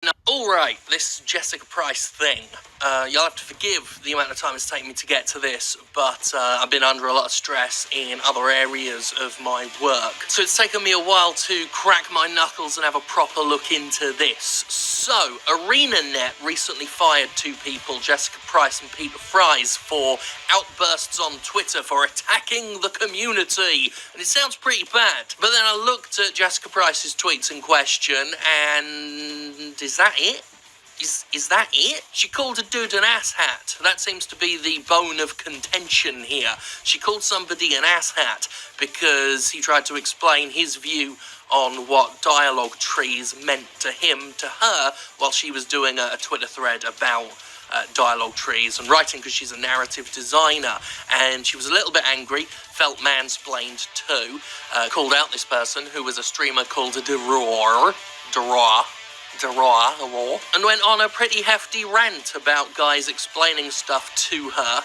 No, alright, this Jessica Price thing. You'll have to forgive the amount of time it's taken me to get to this, but I've been under a lot of stress in other areas of my work. So it's taken me a while to crack my knuckles and have a proper look into this. So, ArenaNet recently fired two people, Jessica Price and Peter Fries, for outbursts on Twitter for attacking the community. And it sounds pretty bad. But then I looked at Jessica Price's tweets in question, and is that it? Is that it? She called a dude an asshat. That seems to be the bone of contention here. She called somebody an asshat because he tried to explain his view on what dialogue trees meant to him, to her, while she was doing a Twitter thread about dialogue trees and writing, because she's a narrative designer. And she was a little bit angry, felt mansplained too, called out this person who was a streamer called Deror, and went on a pretty hefty rant about guys explaining stuff to her,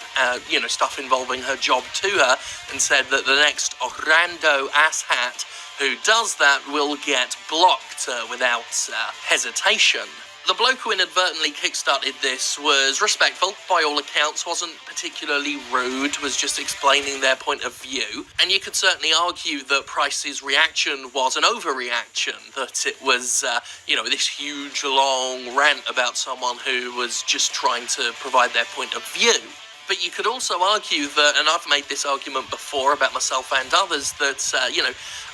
stuff involving her job to her, and said that the next rando asshat who does that will get blocked without hesitation. The bloke who inadvertently kickstarted this was respectful, by all accounts, wasn't particularly rude, was just explaining their point of view. And you could certainly argue that Price's reaction was an overreaction, that it was, this huge, long rant about someone who was just trying to provide their point of view. But you could also argue that, and I've made this argument before about myself and others, that,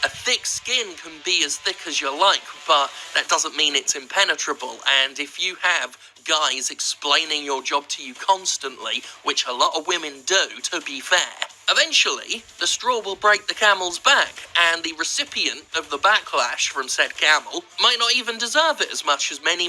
a thick skin can be as thick as you like, but that doesn't mean it's impenetrable. And if you have guys explaining your job to you constantly, which a lot of women do, to be fair, eventually the straw will break the camel's back, and the recipient of the backlash from said camel might not even deserve it as much as many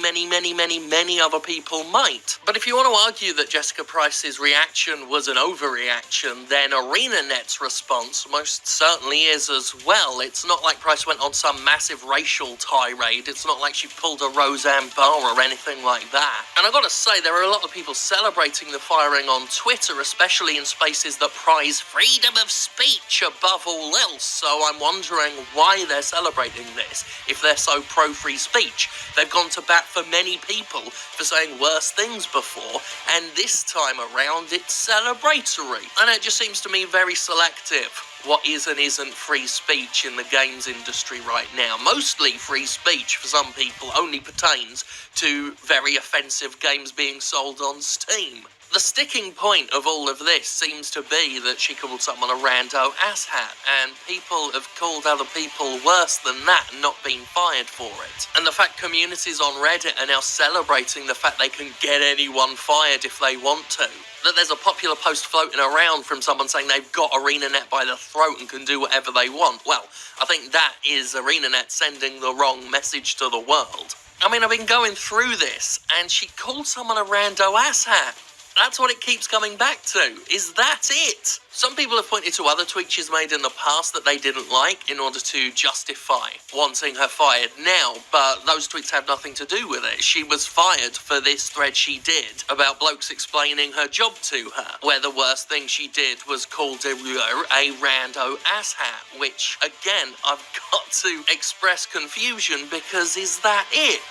other people might. But if you want to argue that Jessica Price's reaction was an overreaction, then ArenaNet's response most certainly is as well. It's not like Price went on some massive racial tirade. It's not like she pulled a Roseanne Barr or anything like that. And I've got to say, there are a lot of people celebrating the firing on Twitter, especially in spaces that prize freedom of speech above all else. So I'm wondering why they're celebrating this. If they're so pro-free speech, they've gone to bat for many people for saying worse things before, and this time around it's celebratory. And it just seems to me very selective what is and isn't free speech in the games industry right now. Mostly free speech, for some people, only pertains to very offensive games being sold on Steam. The sticking point of all of this seems to be that she called someone a rando asshat, and people have called other people worse than that and not been fired for it. And the fact communities on Reddit are now celebrating the fact they can get anyone fired if they want to. That there's a popular post floating around from someone saying they've got ArenaNet by the throat and can do whatever they want. Well, I think that is ArenaNet sending the wrong message to the world. I mean, I've been going through this, and she called someone a rando asshat. That's what it keeps coming back to. Is that it? Some people have pointed to other tweets she's made in the past that they didn't like in order to justify wanting her fired now, but those tweets have nothing to do with it. She was fired for this thread she did about blokes explaining her job to her, where the worst thing she did was called a rando asshat, which, again, I've got to express confusion because is that it?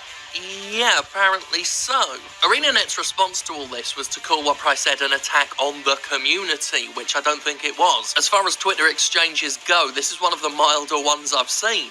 Yeah, apparently so. ArenaNet's response to all this was to call what Price said an attack on the community, which I don't think it was. As far as Twitter exchanges go, this is one of the milder ones I've seen.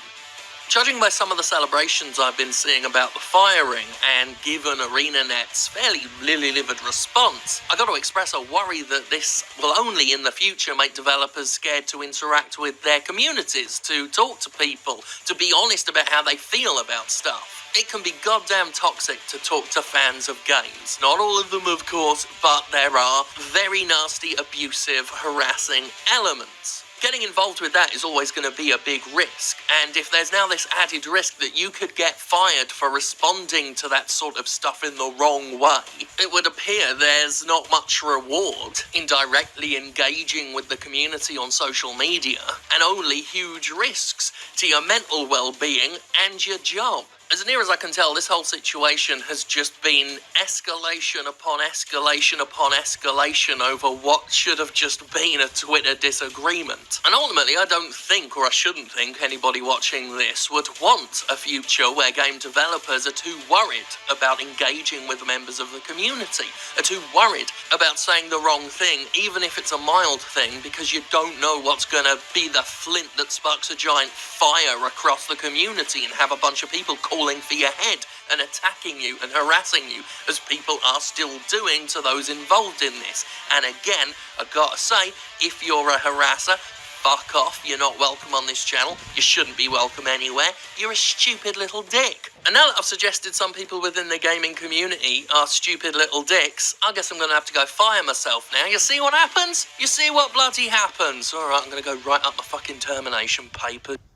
Judging by some of the celebrations I've been seeing about the firing, and given ArenaNet's fairly lily-livered response, I got to express a worry that this will only in the future make developers scared to interact with their communities, to talk to people, to be honest about how they feel about stuff. It can be goddamn toxic to talk to fans of games. Not all of them, of course, but there are very nasty, abusive, harassing elements. Getting involved with that is always going to be a big risk, and if there's now this added risk that you could get fired for responding to that sort of stuff in the wrong way, it would appear there's not much reward in directly engaging with the community on social media, and only huge risks to your mental well-being and your job. As near as I can tell, this whole situation has just been escalation upon escalation upon escalation over what should have just been a Twitter disagreement. And ultimately, I don't think, or I shouldn't think, anybody watching this would want a future where game developers are too worried about engaging with members of the community, are too worried about saying the wrong thing, even if it's a mild thing, because you don't know what's going to be the flint that sparks a giant fire across the community and have a bunch of people calling for your head and attacking you and harassing you, as people are still doing to those involved in this. And again, I gotta say, if you're a harasser, fuck off. You're not welcome on this channel. You shouldn't be welcome anywhere. You're a stupid little dick. And now that I've suggested some people within the gaming community are stupid little dicks, I guess I'm going to have to go fire myself now. You see what happens? You see what bloody happens? Alright, I'm going to go write up my fucking termination papers.